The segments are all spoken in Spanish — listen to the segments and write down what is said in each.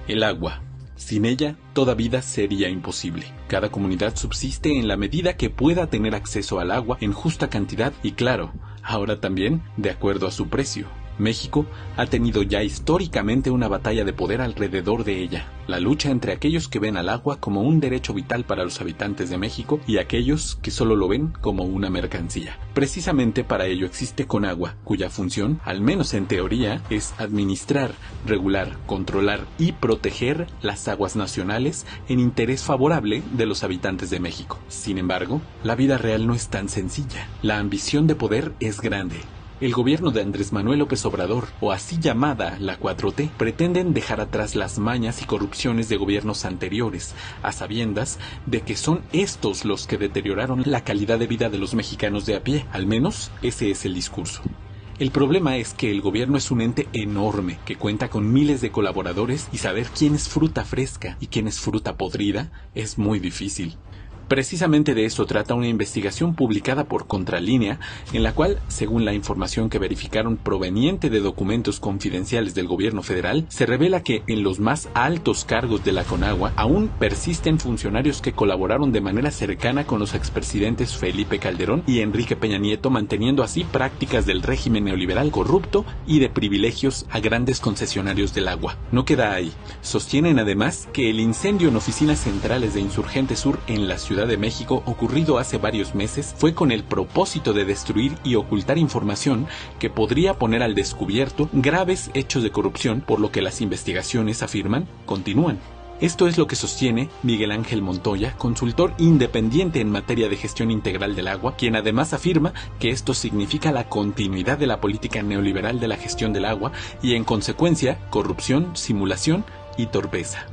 El agua. Sin ella, toda vida sería imposible. Cada comunidad subsiste en la medida que pueda tener acceso al agua en justa cantidad y, claro, ahora también de acuerdo a su precio. México ha tenido ya históricamente una batalla de poder alrededor de ella, la lucha entre aquellos que ven al agua como un derecho vital para los habitantes de México y aquellos que solo lo ven como una mercancía. Precisamente para ello existe Conagua, cuya función, al menos en teoría, es administrar, regular, controlar y proteger las aguas nacionales en interés favorable de los habitantes de México. Sin embargo, la vida real no es tan sencilla. La ambición de poder es grande. El gobierno de Andrés Manuel López Obrador, o así llamada la 4T, pretenden dejar atrás las mañas y corrupciones de gobiernos anteriores, a sabiendas de que son estos los que deterioraron la calidad de vida de los mexicanos de a pie. Al menos ese es el discurso. El problema es que el gobierno es un ente enorme que cuenta con miles de colaboradores y saber quién es fruta fresca y quién es fruta podrida es muy difícil. Precisamente de eso trata una investigación publicada por Contralínea, en la cual, según la información que verificaron proveniente de documentos confidenciales del gobierno federal, se revela que en los más altos cargos de la Conagua aún persisten funcionarios que colaboraron de manera cercana con los expresidentes Felipe Calderón y Enrique Peña Nieto, manteniendo así prácticas del régimen neoliberal corrupto y de privilegios a grandes concesionarios del agua. No queda ahí. Sostienen además que el incendio en oficinas centrales de Insurgente Sur en la Ciudad de México, ocurrido hace varios meses, fue con el propósito de destruir y ocultar información que podría poner al descubierto graves hechos de corrupción, por lo que las investigaciones, afirman, continúan. Esto es lo que sostiene Miguel Ángel Montoya, consultor independiente en materia de gestión integral del agua, quien además afirma que esto significa la continuidad de la política neoliberal de la gestión del agua y, en consecuencia, corrupción, simulación y torpeza.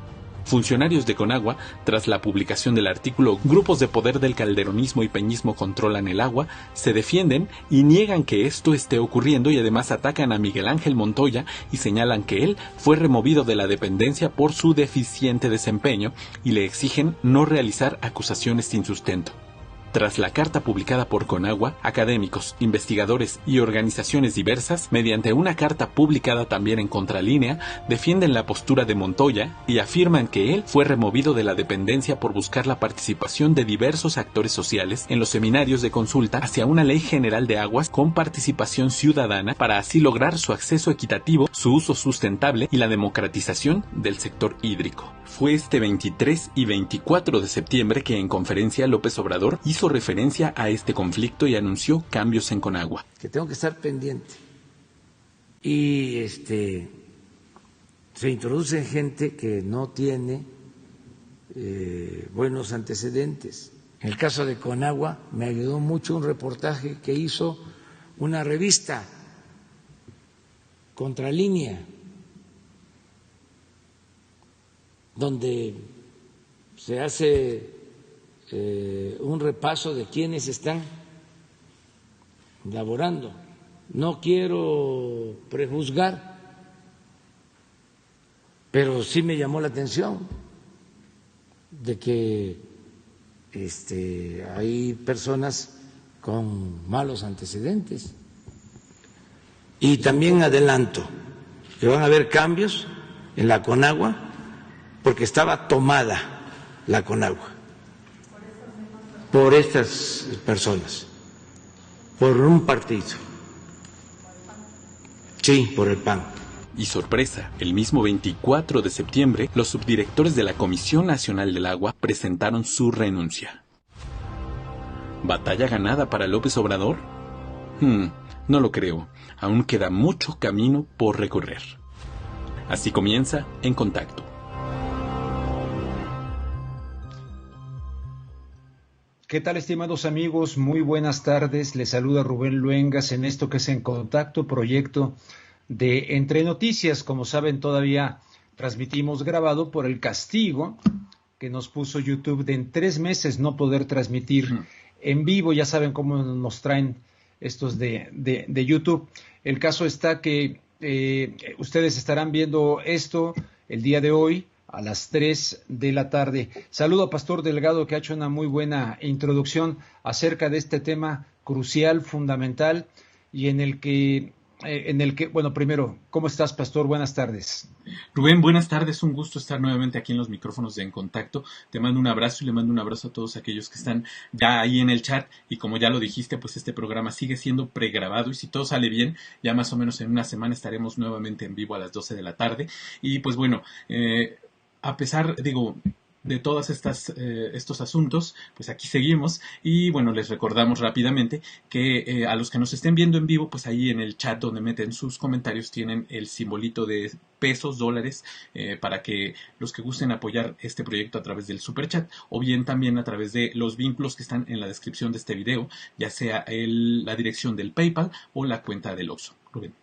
Funcionarios de Conagua, tras la publicación del artículo "Grupos de poder del calderonismo y peñismo controlan el agua", se defienden y niegan que esto esté ocurriendo y además atacan a Miguel Ángel Montoya y señalan que él fue removido de la dependencia por su deficiente desempeño y le exigen no realizar acusaciones sin sustento. Tras la carta publicada por Conagua, académicos, investigadores y organizaciones diversas, mediante una carta publicada también en Contralínea, defienden la postura de Montoya y afirman que él fue removido de la dependencia por buscar la participación de diversos actores sociales en los seminarios de consulta hacia una ley general de aguas con participación ciudadana para así lograr su acceso equitativo, su uso sustentable y la democratización del sector hídrico. Fue este 23 y 24 de septiembre que en conferencia López Obrador hizo referencia a este conflicto y anunció cambios en Conagua. Que tengo que estar pendiente. Y se introduce gente que no tiene buenos antecedentes. En el caso de Conagua me ayudó mucho un reportaje que hizo una revista, Contralínea, donde se hace un repaso de quienes están laborando. No quiero prejuzgar, pero sí me llamó la atención de que hay personas con malos antecedentes. Y también adelanto que van a haber cambios en la Conagua porque estaba tomada la Conagua por estas personas, por un partido. Sí, por el PAN. Y sorpresa, el mismo 24 de septiembre, los subdirectores de la Comisión Nacional del Agua presentaron su renuncia. ¿Batalla ganada para López Obrador? No lo creo. Aún queda mucho camino por recorrer. Así comienza En Contacto. ¿Qué tal, estimados amigos? Muy buenas tardes. Les saluda Rubén Luengas en esto que es En Contacto, proyecto de Entre Noticias. Como saben, todavía transmitimos grabado por el castigo que nos puso YouTube de en 3 meses no poder transmitir en vivo. Ya saben cómo nos traen estos de YouTube. El caso está que ustedes estarán viendo esto el día de hoy a las 3 de la tarde. Saludo a Pastor Delgado, que ha hecho una muy buena introducción acerca de este tema crucial, fundamental, y en el que en el que, bueno, primero, ¿cómo estás, Pastor? Buenas tardes. Rubén, buenas tardes, un gusto estar nuevamente aquí en los micrófonos de En Contacto. Te mando un abrazo y le mando un abrazo a todos aquellos que están ya ahí en el chat. Y como ya lo dijiste, pues este programa sigue siendo pregrabado y si todo sale bien, ya más o menos en una semana estaremos nuevamente en vivo a las 12 de la tarde. Y pues bueno, a pesar, digo, de todos estos asuntos, pues aquí seguimos y bueno, les recordamos rápidamente que a los que nos estén viendo en vivo, pues ahí en el chat donde meten sus comentarios tienen el simbolito de pesos, dólares, para que los que gusten apoyar este proyecto a través del super chat o bien también a través de los vínculos que están en la descripción de este video, ya sea la dirección del PayPal o la cuenta del Oxxo. Rubén.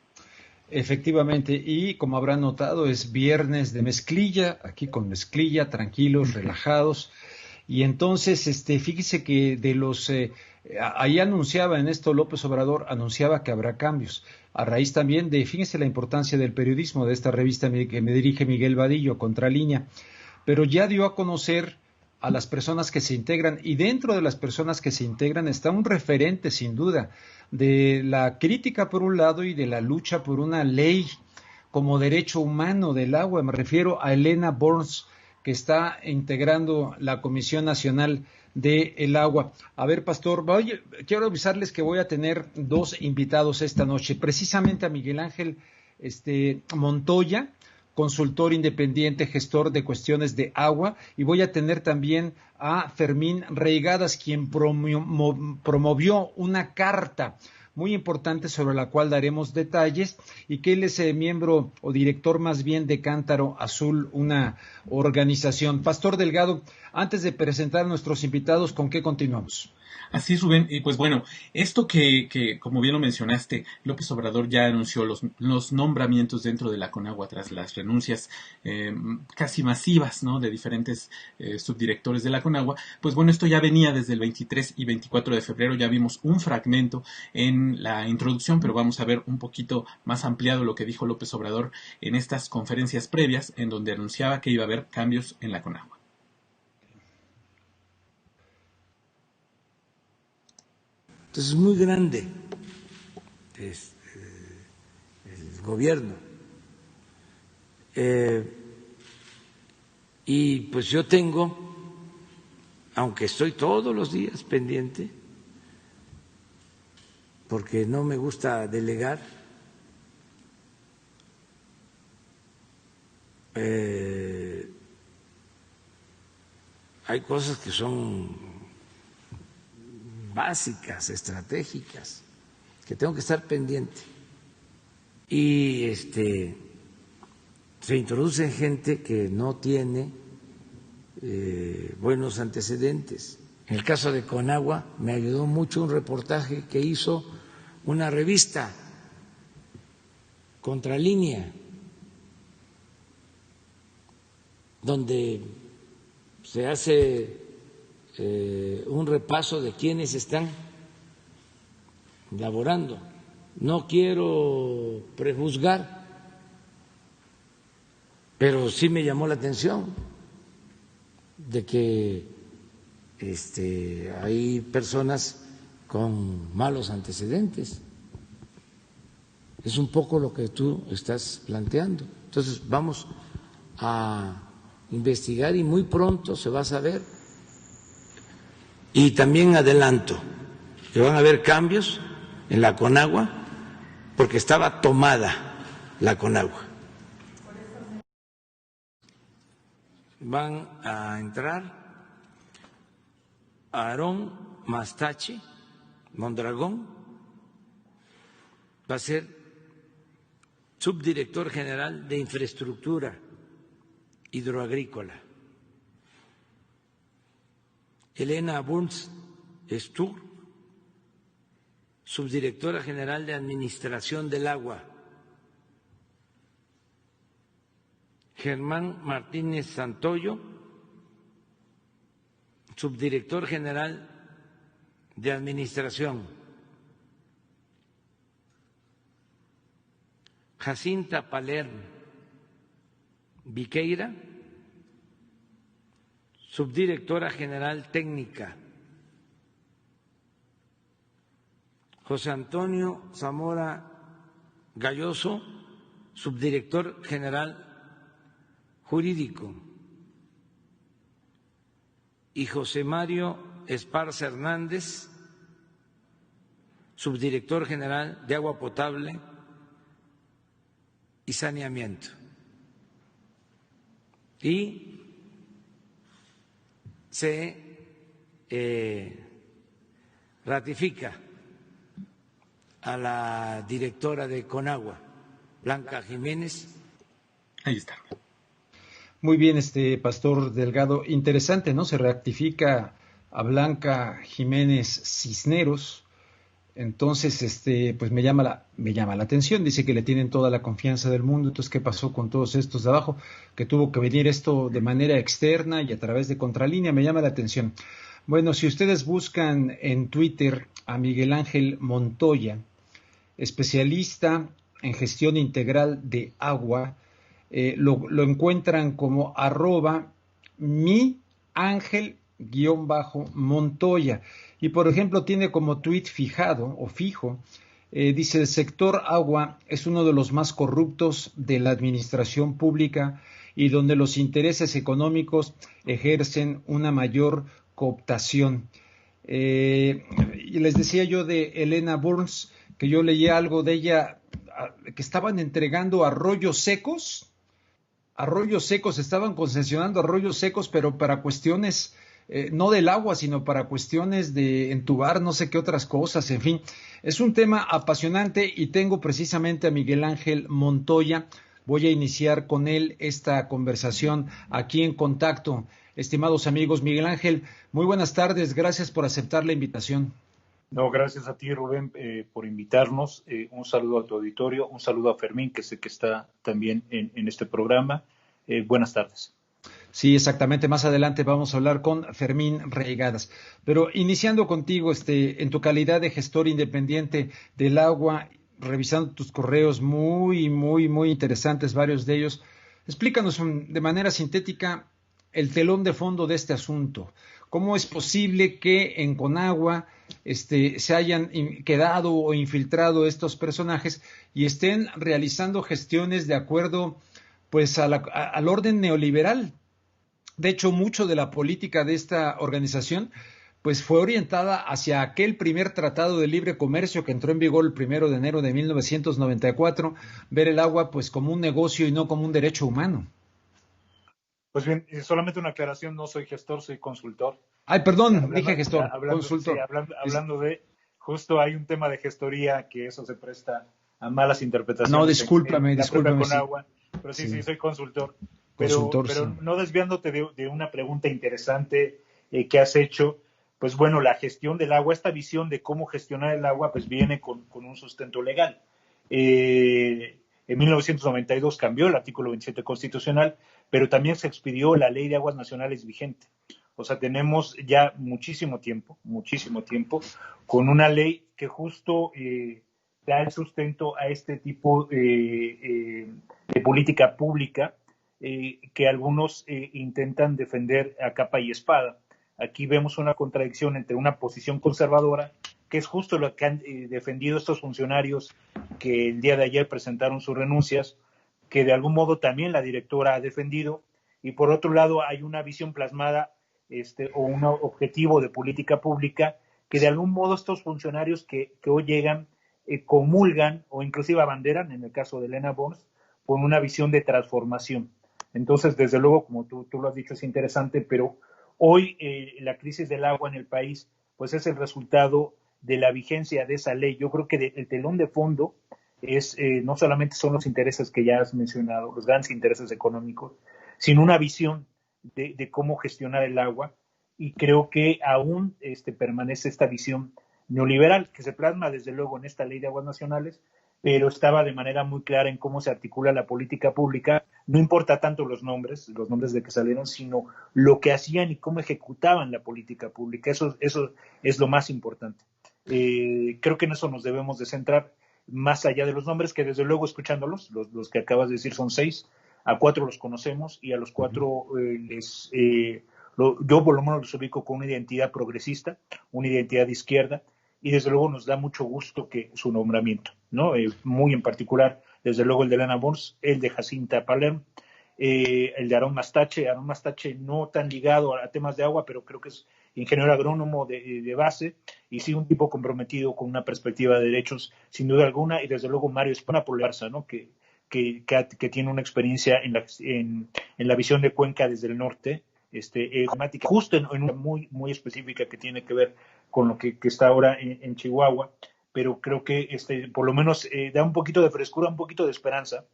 Efectivamente, y como habrán notado, es viernes de mezclilla, aquí con mezclilla, tranquilos, relajados. Y entonces, fíjese que ahí anunciaba en esto López Obrador, anunciaba que habrá cambios. A raíz también fíjese la importancia del periodismo de esta revista que me dirige Miguel Vadillo, Contralínea, pero ya dio a conocer a las personas que se integran y dentro de las personas que se integran está un referente sin duda de la crítica por un lado y de la lucha por una ley como derecho humano del agua. Me refiero a Elena Burns, que está integrando la Comisión Nacional del Agua. A ver, Pastor, quiero avisarles que voy a tener dos invitados esta noche, precisamente a Miguel Ángel Montoya, consultor independiente, gestor de cuestiones de agua, y voy a tener también a Fermín Reigadas, quien promovió una carta muy importante sobre la cual daremos detalles y que él es miembro o director más bien de Cántaro Azul, una organización. Pastor Delgado, antes de presentar a nuestros invitados, ¿con qué continuamos? Así es, Rubén. Y pues bueno, esto que como bien lo mencionaste, López Obrador ya anunció los nombramientos dentro de la CONAGUA tras las renuncias casi masivas, ¿no?, de diferentes subdirectores de la CONAGUA. Pues bueno, esto ya venía desde el 23 y 24 de febrero, ya vimos un fragmento en la introducción, pero vamos a ver un poquito más ampliado lo que dijo López Obrador en estas conferencias previas, en donde anunciaba que iba a haber cambios en la CONAGUA. Entonces es muy grande el gobierno. Y pues yo tengo, aunque estoy todos los días pendiente, porque no me gusta delegar, hay cosas que son básicas, estratégicas, que tengo que estar pendiente. Y se introduce gente que no tiene buenos antecedentes. En el caso de Conagua me ayudó mucho un reportaje que hizo una revista, Contralínea, donde se hace un repaso de quienes están laborando. No quiero prejuzgar, pero sí me llamó la atención de que hay personas con malos antecedentes. Es un poco lo que tú estás planteando. Entonces vamos a investigar y muy pronto se va a saber. Y también adelanto que van a haber cambios en la Conagua porque estaba tomada la Conagua. Van a entrar Aarón Mastache Mondragón, va a ser subdirector general de infraestructura hidroagrícola. Elena Burns Stur, subdirectora general de Administración del Agua. Germán Martínez Santoyo, subdirector general de Administración. Jacinta Palermo Viqueira, subdirectora general técnica. José Antonio Zamora Galloso, subdirector general jurídico, y José Mario Esparza Hernández, subdirector general de Agua Potable y Saneamiento. Y se ratifica a la directora de Conagua, Blanca Jiménez. Ahí está. Muy bien, Pastor Delgado, interesante, ¿no? Se ratifica a Blanca Jiménez Cisneros. Entonces, pues me llama la atención. Dice que le tienen toda la confianza del mundo. Entonces, ¿qué pasó con todos estos de abajo? Que tuvo que venir esto de manera externa y a través de Contralínea. Me llama la atención. Bueno, si ustedes buscan en Twitter a Miguel Ángel Montoya, especialista en gestión integral de agua, lo encuentran como @miangel_Montoya. Y por ejemplo tiene como tweet fijado o fijo, dice: el sector agua es uno de los más corruptos de la administración pública y donde los intereses económicos ejercen una mayor cooptación. Y les decía yo de Elena Burns, que yo leía algo de ella, que estaban entregando arroyos secos, estaban concesionando arroyos secos, pero para cuestiones no del agua, sino para cuestiones de entubar no sé qué otras cosas. En fin, es un tema apasionante y tengo precisamente a Miguel Ángel Montoya. Voy a iniciar con él esta conversación aquí en Contacto. Estimados amigos, Miguel Ángel, muy buenas tardes, gracias por aceptar la invitación. No, gracias a ti, Rubén, por invitarnos. Un saludo a tu auditorio, un saludo a Fermín, que sé que está también en este programa. Buenas tardes. Sí, exactamente. Más adelante vamos a hablar con Fermín Reigadas. Pero iniciando contigo, en tu calidad de gestor independiente del agua, revisando tus correos muy interesantes, varios de ellos, explícanos de manera sintética el telón de fondo de este asunto. ¿Cómo es posible que en Conagua se hayan quedado o infiltrado estos personajes y estén realizando gestiones de acuerdo pues al orden neoliberal? De hecho, mucho de la política de esta organización pues fue orientada hacia aquel primer tratado de libre comercio que entró en vigor el 1 de enero de 1994, ver el agua pues como un negocio y no como un derecho humano. Pues bien, solamente una aclaración, no soy gestor, soy consultor. Ay, perdón, dije gestor, consultor. Sí, hablando de, justo hay un tema de gestoría que eso se presta a malas interpretaciones. No, discúlpame. Conagua, pero sí, soy consultor. Pero no desviándote de una pregunta interesante que has hecho, pues bueno, la gestión del agua, esta visión de cómo gestionar el agua, pues viene con un sustento legal. En 1992 cambió el artículo 27 constitucional, pero también se expidió la Ley de Aguas Nacionales vigente. O sea, tenemos ya muchísimo tiempo, con una ley que justo da el sustento a este tipo de política pública que algunos intentan defender a capa y espada. Aquí vemos una contradicción entre una posición conservadora, que es justo lo que han defendido estos funcionarios que el día de ayer presentaron sus renuncias, que de algún modo también la directora ha defendido, y por otro lado hay una visión plasmada o un objetivo de política pública que de algún modo estos funcionarios que hoy llegan comulgan o inclusive abanderan, en el caso de Elena Burns, con una visión de transformación. Entonces, desde luego, como tú lo has dicho, es interesante, pero hoy la crisis del agua en el país pues es el resultado de la vigencia de esa ley. Yo creo que el telón de fondo es no solamente son los intereses que ya has mencionado, los grandes intereses económicos, sino una visión de cómo gestionar el agua, y creo que aún permanece esta visión neoliberal que se plasma desde luego en esta Ley de Aguas Nacionales, pero estaba de manera muy clara en cómo se articula la política pública. No importa tanto los nombres de que salieron, sino lo que hacían y cómo ejecutaban la política pública. Eso es lo más importante. Creo que en eso nos debemos de centrar, más allá de los nombres, que desde luego escuchándolos, los que acabas de decir son 6, a 4 los conocemos y a los 4 yo por lo menos los ubico con una identidad progresista, una identidad de izquierda, y desde luego nos da mucho gusto que su nombramiento, ¿no? Muy en particular, desde luego el de Elena Burns, el de Jacinta Palerm, el de Aarón Mastache no tan ligado a temas de agua, pero creo que es ingeniero agrónomo de base, y sí un tipo comprometido con una perspectiva de derechos, sin duda alguna, y desde luego Mario Espona por Garza, ¿no? Que tiene una experiencia en la visión de Cuenca desde el norte, temática, justo en una muy, muy específica que tiene que ver con lo que está ahora en Chihuahua, pero creo que por lo menos da un poquito de frescura, un poquito de esperanza.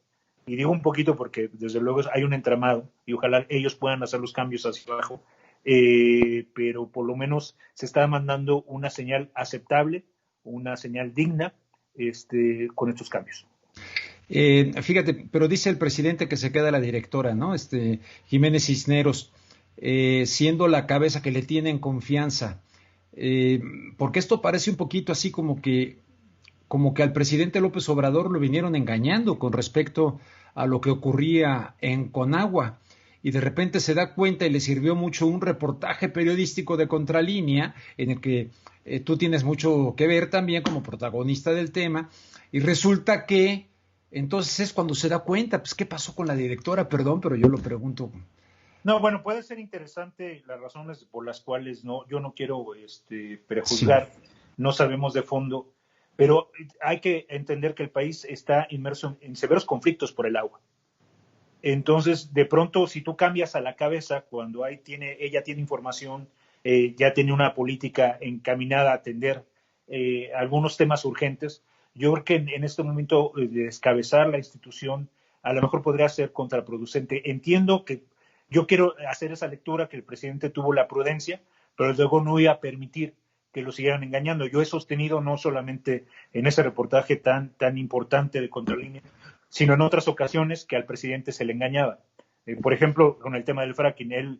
Y digo un poquito porque desde luego hay un entramado y ojalá ellos puedan hacer los cambios hacia abajo, pero por lo menos se está mandando una señal aceptable, una señal digna con estos cambios. Fíjate, pero dice el presidente que se queda la directora, ¿no? Jiménez Cisneros, siendo la cabeza que le tienen confianza, porque esto parece un poquito así como que al presidente López Obrador lo vinieron engañando con respecto a lo que ocurría en Conagua, y de repente se da cuenta y le sirvió mucho un reportaje periodístico de Contralínea, en el que tú tienes mucho que ver también como protagonista del tema, y resulta que entonces es cuando se da cuenta, pues, ¿qué pasó con la directora? Perdón, pero yo lo pregunto. No, bueno, puede ser interesante las razones por las cuales yo no quiero prejuzgar, sí. No sabemos de fondo, pero hay que entender que el país está inmerso en severos conflictos por el agua. Entonces, de pronto, si tú cambias a la cabeza, cuando ella tiene información, ya tiene una política encaminada a atender algunos temas urgentes, yo creo que en este momento descabezar la institución a lo mejor podría ser contraproducente. Entiendo que yo quiero hacer esa lectura, que el presidente tuvo la prudencia, pero luego no iba a permitir que lo siguieran engañando. Yo he sostenido no solamente en ese reportaje tan importante de Contralínea, sino en otras ocasiones que al presidente se le engañaba. Por ejemplo, con el tema del fracking, él,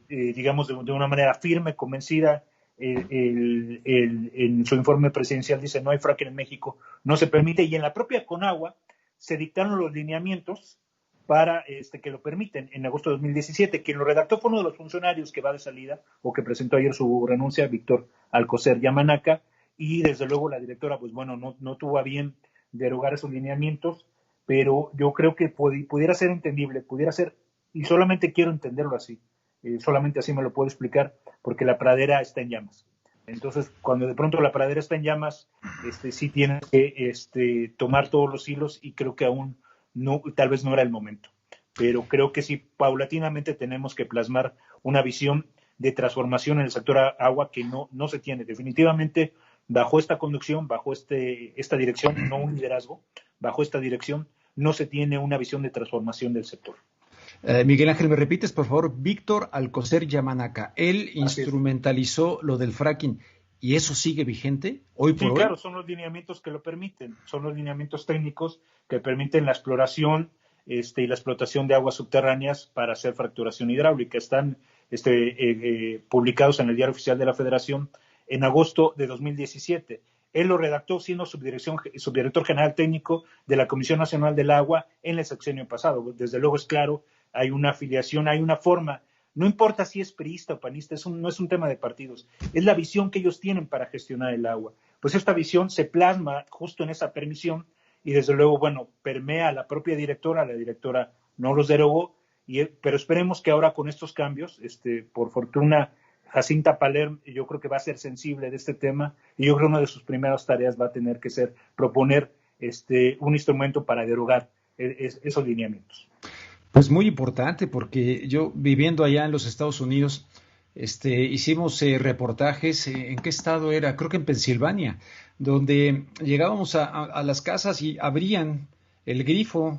digamos, de una manera firme, convencida, en su informe presidencial dice no hay fracking en México, no se permite, y en la propia Conagua se dictaron los lineamientos para que lo permiten en agosto de 2017. Quien lo redactó fue uno de los funcionarios que va de salida o que presentó ayer su renuncia, Víctor Alcocer Yamanaca, y desde luego la directora, pues bueno, no tuvo a bien derogar esos lineamientos, pero yo creo que pudiera ser entendible, pudiera ser, y solamente quiero entenderlo así, solamente así me lo puedo explicar, porque la pradera está en llamas. Entonces, cuando de pronto la pradera está en llamas, sí tienes que tomar todos los hilos, y creo que aún no, tal vez no era el momento. Pero creo que sí, paulatinamente tenemos que plasmar una visión de transformación en el sector agua que no se tiene. Definitivamente, bajo esta conducción, bajo esta dirección, no un liderazgo, bajo esta dirección, no se tiene una visión de transformación del sector. Miguel Ángel, ¿me repites, por favor? Víctor Alcocer Yamanaca, él instrumentalizó lo del fracking, ¿y eso sigue vigente hoy por hoy? Sí, claro, son los lineamientos que lo permiten, son los lineamientos técnicos que permiten la exploración y la explotación de aguas subterráneas para hacer fracturación hidráulica. Están publicados en el Diario Oficial de la Federación en agosto de 2017. Él lo redactó siendo subdirector general técnico de la Comisión Nacional del Agua en el sexenio pasado. Desde luego es claro, hay una afiliación, hay una forma. No importa si es priista o panista, no es un tema de partidos, es la visión que ellos tienen para gestionar el agua. Pues esta visión se plasma justo en esa permisión y desde luego, bueno, permea a la propia directora, la directora no los derogó, pero esperemos que ahora con estos cambios, por fortuna, Jacinta Palerm, yo creo que va a ser sensible de este tema, y yo creo que una de sus primeras tareas va a tener que ser proponer un instrumento para derogar esos lineamientos. Pues muy importante, porque yo viviendo allá en los Estados Unidos, hicimos reportajes, ¿en qué estado era? Creo que en Pensilvania, donde llegábamos a las casas y abrían el grifo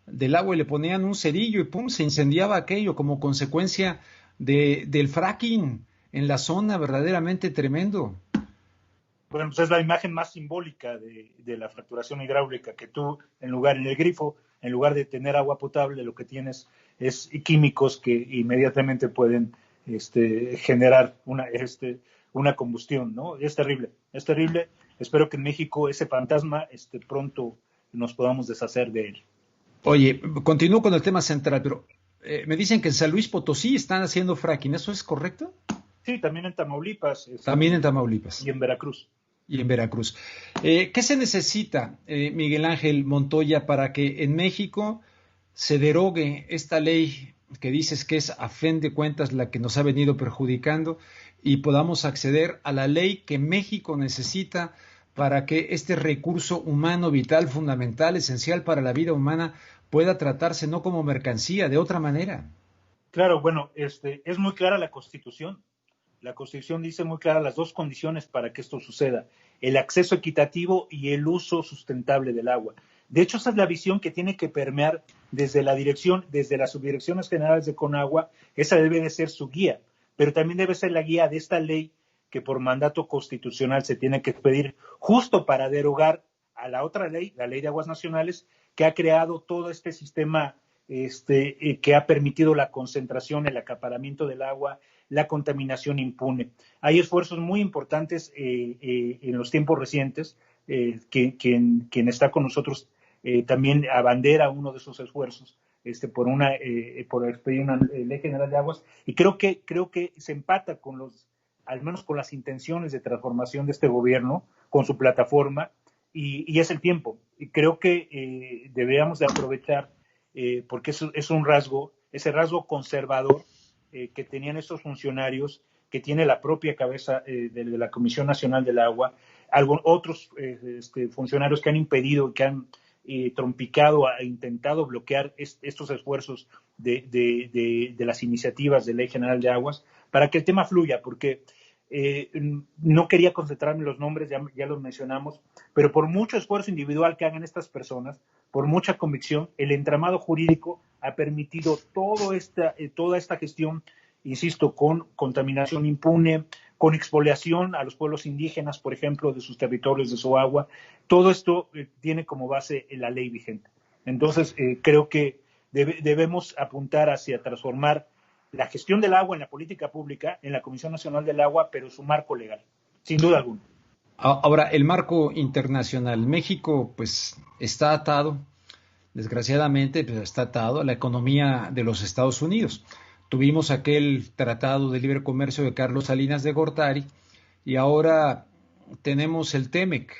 del agua y le ponían un cerillo y ¡pum!, se incendiaba aquello como consecuencia del fracking en la zona, verdaderamente tremendo. Bueno, pues es la imagen más simbólica de la fracturación hidráulica, que tú en el grifo, en lugar de tener agua potable, lo que tienes es químicos que inmediatamente pueden generar una combustión, ¿no? Es terrible. Espero que en México ese fantasma pronto nos podamos deshacer de él. Oye, continúo con el tema central, pero me dicen que en San Luis Potosí están haciendo fracking, ¿eso es correcto? Sí, también en Tamaulipas. También en Tamaulipas. Y en Veracruz. y en Veracruz. ¿Qué se necesita, Miguel Ángel Montoya, para que en México se derogue esta ley que dices que es a fin de cuentas la que nos ha venido perjudicando y podamos acceder a la ley que México necesita para que este recurso humano vital, fundamental, esencial para la vida humana, pueda tratarse no como mercancía, de otra manera? Claro, bueno, es muy clara la Constitución. La Constitución dice muy clara las dos condiciones para que esto suceda: el acceso equitativo y el uso sustentable del agua. De hecho, esa es la visión que tiene que permear desde la dirección, desde las subdirecciones generales de Conagua. Esa debe de ser su guía, pero también debe ser la guía de esta ley que por mandato constitucional se tiene que pedir justo para derogar a la otra ley, la Ley de Aguas Nacionales, que ha creado todo este sistema que ha permitido la concentración, el acaparamiento del agua, la contaminación impune. Hay esfuerzos muy importantes en los tiempos recientes. Quien está con nosotros también abandera uno de esos esfuerzos por expedir una ley general de aguas, y creo que se empata al menos con las intenciones de transformación de este gobierno, con su plataforma, y es el tiempo. Y creo que deberíamos de aprovechar, porque es un rasgo, ese rasgo conservador que tenían estos funcionarios, que tiene la propia cabeza de la Comisión Nacional del Agua, otros funcionarios que han impedido, que han trompicado, intentado bloquear estos esfuerzos de las iniciativas de Ley General de Aguas, para que el tema fluya, porque no quería concentrarme en los nombres, ya los mencionamos, pero por mucho esfuerzo individual que hagan estas personas, por mucha convicción, el entramado jurídico ha permitido toda esta gestión, insisto, con contaminación impune, con expoliación a los pueblos indígenas, por ejemplo, de sus territorios, de su agua. Todo esto tiene como base la ley vigente. Entonces, creo que debemos apuntar hacia transformar la gestión del agua en la política pública, en la Comisión Nacional del Agua, pero su marco legal, sin duda alguna. Ahora, el marco internacional. México, pues, está atado, desgraciadamente, pues, está atado a la economía de los Estados Unidos. Tuvimos aquel tratado de libre comercio de Carlos Salinas de Gortari y ahora tenemos el TEMEC.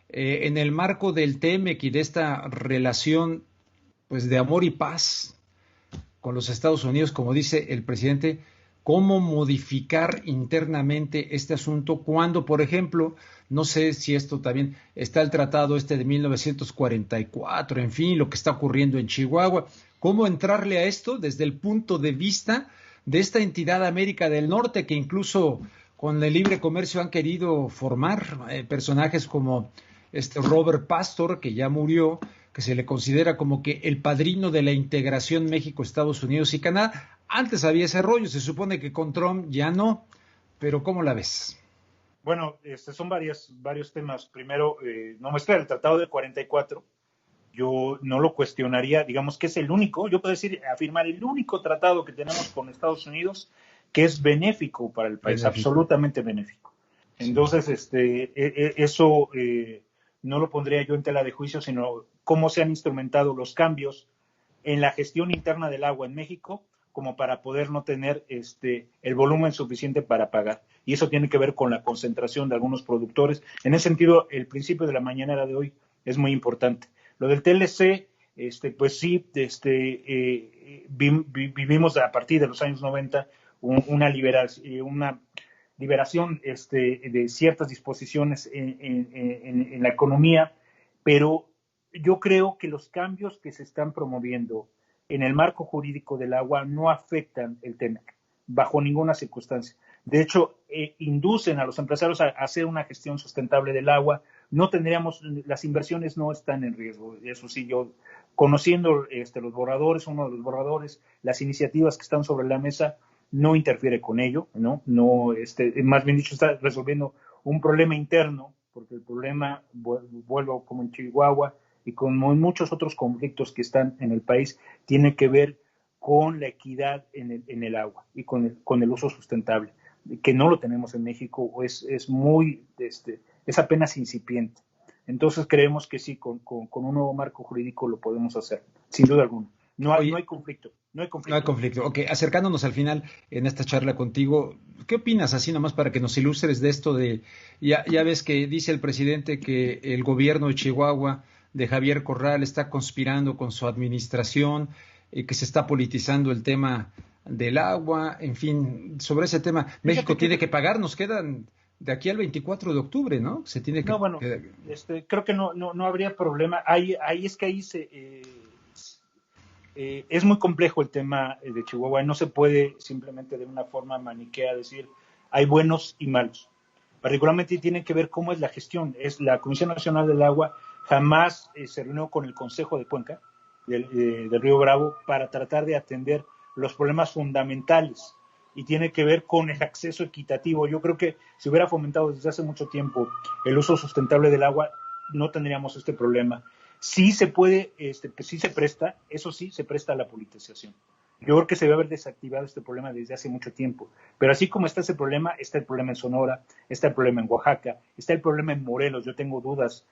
En el marco del TEMEC y de esta relación, pues, de amor y paz con los Estados Unidos, como dice el presidente, ¿cómo modificar internamente este asunto cuando, por ejemplo, no sé si esto también está el tratado de 1944, en fin, lo que está ocurriendo en Chihuahua? ¿Cómo entrarle a esto desde el punto de vista de esta entidad de América del Norte que incluso con el libre comercio han querido formar personajes como Robert Pastor, que ya murió, que se le considera como que el padrino de la integración México, Estados Unidos y Canadá? Antes había ese rollo, se supone que con Trump ya no, pero ¿cómo la ves? Bueno, son varios temas. Primero, no mezclar el Tratado del 44, yo no lo cuestionaría, digamos que es el único, yo puedo afirmar el único tratado que tenemos con Estados Unidos que es benéfico para el país, absolutamente benéfico. Entonces, eso no lo pondría yo en tela de juicio, sino cómo se han instrumentado los cambios en la gestión interna del agua en México como para poder no tener el volumen suficiente para pagar. Y eso tiene que ver con la concentración de algunos productores. En ese sentido, el principio de la mañanera de hoy es muy importante. Lo del TLC, pues sí, vivimos a partir de los años 90 una liberación de ciertas disposiciones en la economía, pero yo creo que los cambios que se están promoviendo en el marco jurídico del agua no afectan el TEMEC bajo ninguna circunstancia. De hecho, inducen a los empresarios a hacer una gestión sustentable del agua. No tendríamos, las inversiones no están en riesgo. Eso sí, yo conociendo los borradores, uno de los borradores, las iniciativas que están sobre la mesa, no interfiere con ello, ¿no? Más bien dicho, está resolviendo un problema interno, porque el problema, vuelvo como en Chihuahua y como en muchos otros conflictos que están en el país, tiene que ver con la equidad en el agua y con el uso sustentable, que no lo tenemos en México, es apenas incipiente. Entonces creemos que sí, con un nuevo marco jurídico lo podemos hacer, sin duda alguna. No hay conflicto. No hay conflicto. No hay conflicto. Ok, acercándonos al final en esta charla contigo, ¿qué opinas así nomás para que nos ilustres de esto de, ya ves que dice el presidente que el gobierno de Chihuahua de Javier Corral está conspirando con su administración, que se está politizando el tema del agua, en fin, sobre ese tema, México tiene que pagar, nos quedan de aquí al 24 de octubre, ¿no? Se tiene que... No, bueno, creo que no habría problema. Ahí es muy complejo el tema de Chihuahua. No se puede simplemente de una forma maniquea decir hay buenos y malos. Particularmente tiene que ver cómo es la gestión. La Comisión Nacional del Agua jamás se reunió con el Consejo de Cuenca del Río Bravo para tratar de atender los problemas fundamentales, y tiene que ver con el acceso equitativo. Yo creo que si hubiera fomentado desde hace mucho tiempo el uso sustentable del agua, no tendríamos este problema. Sí se puede, pues sí se presta, eso sí, se presta a la politización. Yo creo que se debe haber desactivado este problema desde hace mucho tiempo. Pero así como está ese problema, está el problema en Sonora, está el problema en Oaxaca, está el problema en Morelos. Yo tengo dudas,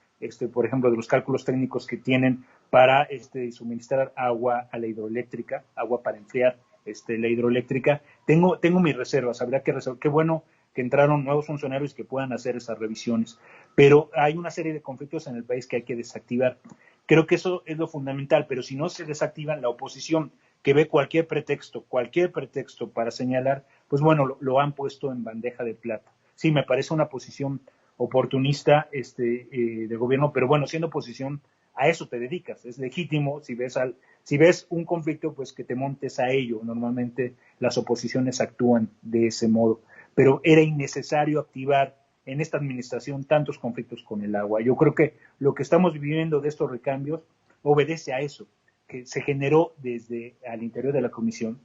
por ejemplo, de los cálculos técnicos que tienen para suministrar agua a la hidroeléctrica, agua para enfriar la hidroeléctrica. Tengo mis reservas, habrá que resolver. Qué bueno que entraron nuevos funcionarios que puedan hacer esas revisiones. Pero hay una serie de conflictos en el país que hay que desactivar. Creo que eso es lo fundamental, pero si no se desactivan, la oposición que ve cualquier pretexto para señalar, pues bueno, lo han puesto en bandeja de plata. Sí, me parece una posición oportunista de gobierno, pero bueno, siendo oposición, a eso te dedicas. Es legítimo, si ves un conflicto, pues que te montes a ello. Normalmente las oposiciones actúan de ese modo, pero era innecesario activar en esta administración tantos conflictos con el agua. Yo creo que lo que estamos viviendo de estos recambios obedece a eso, que se generó desde al interior de la comisión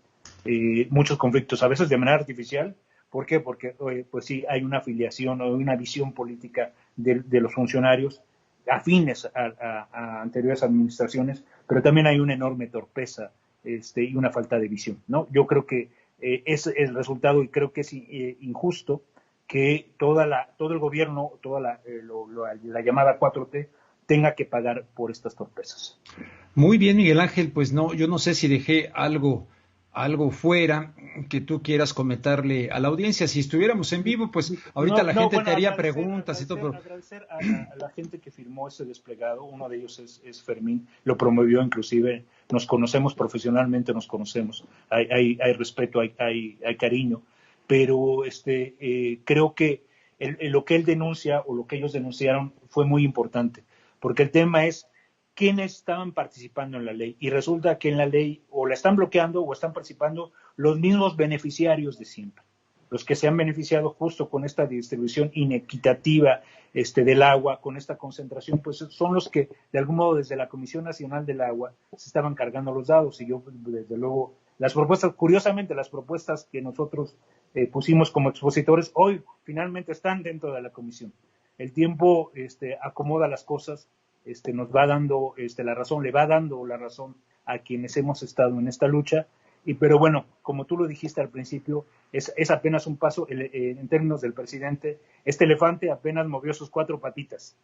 muchos conflictos, a veces de manera artificial. ¿Por qué? Porque pues sí, hay una afiliación o una visión política de los funcionarios afines a anteriores administraciones, pero también hay una enorme torpeza y una falta de visión, ¿no? Yo creo que es el resultado, y creo que es injusto que todo el gobierno, toda la llamada 4T, tenga que pagar por estas torpezas. Muy bien, Miguel Ángel, pues no, yo no sé si dejé algo fuera que tú quieras comentarle a la audiencia. Si estuviéramos en vivo, pues ahorita la gente te haría preguntas y todo. Pero... Agradecer a la gente que firmó ese desplegado. Uno de ellos es Fermín, lo promovió inclusive. Nos conocemos profesionalmente, hay respeto, hay cariño, pero creo que lo que él denuncia o lo que ellos denunciaron fue muy importante, porque el tema es quiénes estaban participando en la ley, y resulta que en la ley o la están bloqueando o están participando los mismos beneficiarios de siempre, los que se han beneficiado justo con esta distribución inequitativa del agua, con esta concentración, pues son los que de algún modo desde la Comisión Nacional del Agua se estaban cargando los dados. Y yo desde luego curiosamente las propuestas que nosotros pusimos como expositores hoy finalmente están dentro de la comisión. El tiempo acomoda las cosas. Nos va dando la razón, le va dando la razón a quienes hemos estado en esta lucha, pero bueno, como tú lo dijiste al principio, es apenas un paso. En términos del presidente, este elefante apenas movió sus 4 patitas,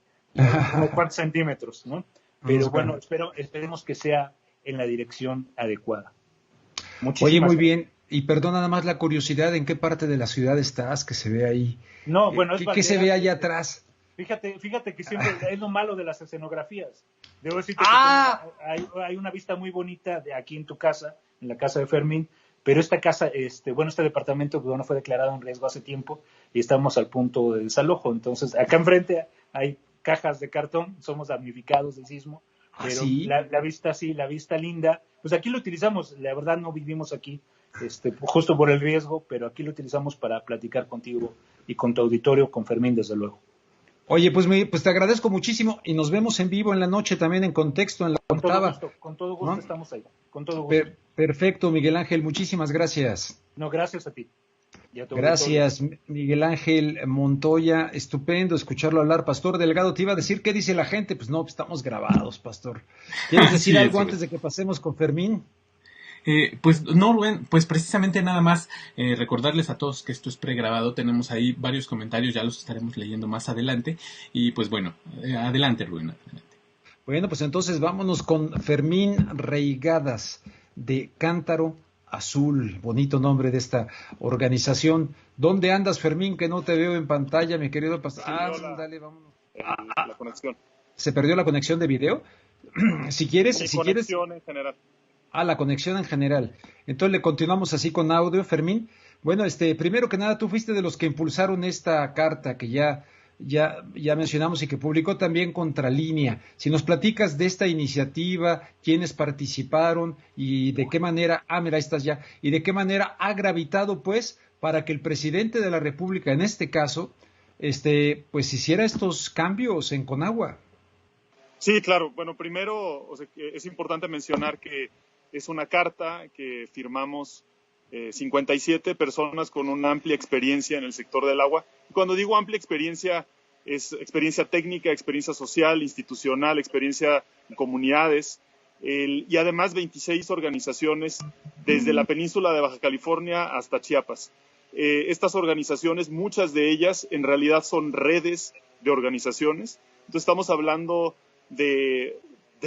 como 4 centímetros, ¿no? Pero bueno, esperemos que sea en la dirección adecuada. Oye, muy bien, y perdón, nada más la curiosidad, ¿en qué parte de la ciudad estás que se ve ahí? No, bueno, ¿Qué se ve allá atrás? Fíjate que siempre es lo malo de las escenografías. Debo decirte que hay una vista muy bonita de aquí en tu casa, en la casa de Fermín, pero esta casa, este departamento fue declarado en riesgo hace tiempo y estamos al punto de desalojo. Entonces, acá enfrente hay cajas de cartón, somos damnificados del sismo, pero ¿sí? la vista linda, pues aquí lo utilizamos. La verdad no vivimos aquí, justo por el riesgo, pero aquí lo utilizamos para platicar contigo y con tu auditorio, con Fermín, desde luego. Oye, pues te agradezco muchísimo y nos vemos en vivo en la noche también en Contexto, en la octava. Con todo gusto, ¿no? Estamos ahí, con todo gusto. Perfecto, Miguel Ángel, muchísimas gracias. No, gracias a ti. Gracias, Miguel Ángel Montoya, estupendo escucharlo hablar. Pastor Delgado, te iba a decir, ¿qué dice la gente? Pues no, estamos grabados, Pastor. ¿Quieres decir algo antes de que pasemos con Fermín? Pues no, Rubén, pues precisamente nada más recordarles a todos que esto es pregrabado. Tenemos ahí varios comentarios, ya los estaremos leyendo más adelante. Y pues bueno, adelante, Rubén, adelante. Bueno, pues entonces vámonos con Fermín Reigadas. de Cántaro Azul. Bonito nombre de esta organización. ¿Dónde andas, Fermín? Que no te veo en pantalla, mi querido pastor. Dale, vámonos. La conexión. ¿Se perdió la conexión de video? Si quieres... conexión en general. La conexión en general. Entonces le continuamos así con audio, Fermín. Bueno, primero que nada, tú fuiste de los que impulsaron esta carta que ya mencionamos y que publicó también Contralínea. Si nos platicas de esta iniciativa, quiénes participaron y de qué manera, mira, ahí estás ya, y de qué manera ha gravitado, pues, para que el presidente de la República, en este caso, pues hiciera estos cambios en Conagua. Sí, claro. Bueno, primero, es importante mencionar que es una carta que firmamos 57 personas con una amplia experiencia en el sector del agua. Cuando digo amplia experiencia, es experiencia técnica, experiencia social, institucional, experiencia en comunidades, y además 26 organizaciones desde la península de Baja California hasta Chiapas. Estas organizaciones, muchas de ellas en realidad son redes de organizaciones. Entonces estamos hablando de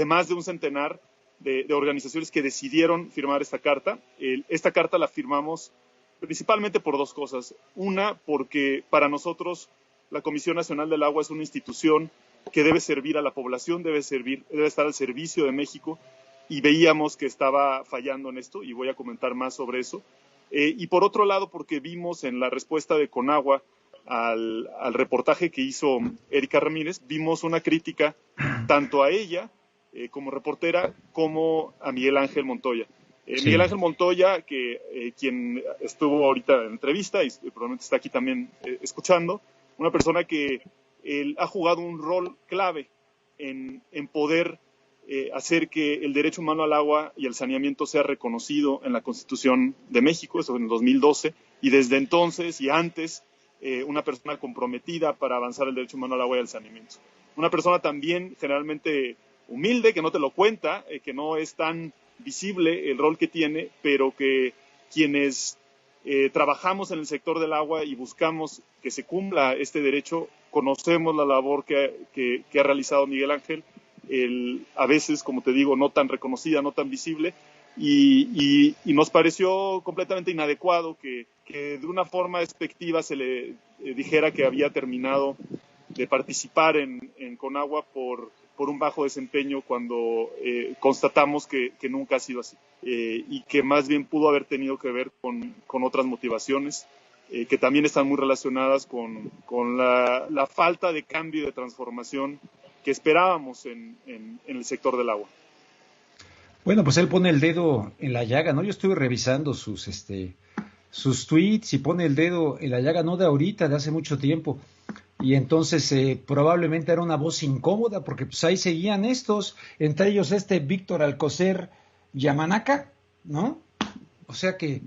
más de un centenar de organizaciones que decidieron firmar esta carta. Esta carta la firmamos principalmente por dos cosas. Una, porque para nosotros la Comisión Nacional del Agua es una institución que debe servir a la población, debe estar al servicio de México, y veíamos que estaba fallando en esto, y voy a comentar más sobre eso. Y por otro lado, porque vimos en la respuesta de Conagua al reportaje que hizo Erika Ramírez, vimos una crítica tanto a ella como reportera, como a Miguel Ángel Montoya. Sí. Miguel Ángel Montoya, quien estuvo ahorita en entrevista y probablemente está aquí también escuchando, una persona que ha jugado un rol clave en poder hacer que el derecho humano al agua y al saneamiento sea reconocido en la Constitución de México, eso en el 2012, y desde entonces y antes, una persona comprometida para avanzar el derecho humano al agua y al saneamiento. Una persona también generalmente humilde, que no te lo cuenta, que no es tan visible el rol que tiene, pero que quienes trabajamos en el sector del agua y buscamos que se cumpla este derecho, conocemos la labor que ha realizado Miguel Ángel, a veces, como te digo, no tan reconocida, no tan visible, y nos pareció completamente inadecuado que de una forma despectiva se le dijera que había terminado de participar en Conagua por un bajo desempeño, cuando constatamos que nunca ha sido así, y que más bien pudo haber tenido que ver con otras motivaciones que también están muy relacionadas con la falta de cambio y de transformación que esperábamos en el sector del agua. Bueno, pues él pone el dedo en la llaga, ¿no? Yo estuve revisando sus tweets y pone el dedo en la llaga, no de ahorita, de hace mucho tiempo. Y entonces probablemente era una voz incómoda, porque pues ahí seguían estos, entre ellos Víctor Alcocer Yamanaka, ¿no? O sea que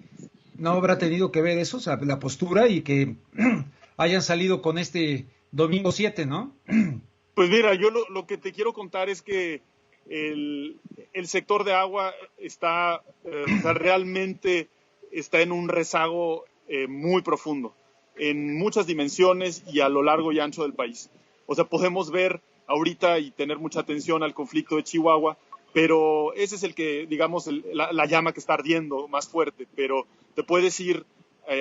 no habrá tenido que ver eso, o sea, la postura, y que hayan salido con domingo 7, ¿no? Pues mira, yo lo que te quiero contar es que el sector de agua está, o sea, realmente está en un rezago muy profundo, en muchas dimensiones y a lo largo y ancho del país. O sea, podemos ver ahorita y tener mucha atención al conflicto de Chihuahua, pero ese es el que, digamos, la llama que está ardiendo más fuerte. Pero te puedes ir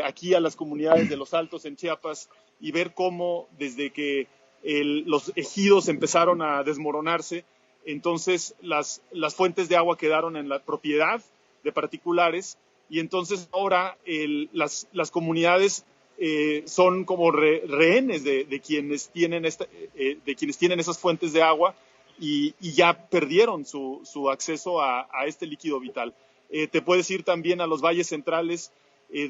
aquí a las comunidades de Los Altos en Chiapas y ver cómo desde que los ejidos empezaron a desmoronarse, entonces las fuentes de agua quedaron en la propiedad de particulares, y entonces ahora las comunidades son como rehenes de quienes tienen esas fuentes de agua, y ya perdieron su acceso a este líquido vital. Te puedes ir también a los valles centrales,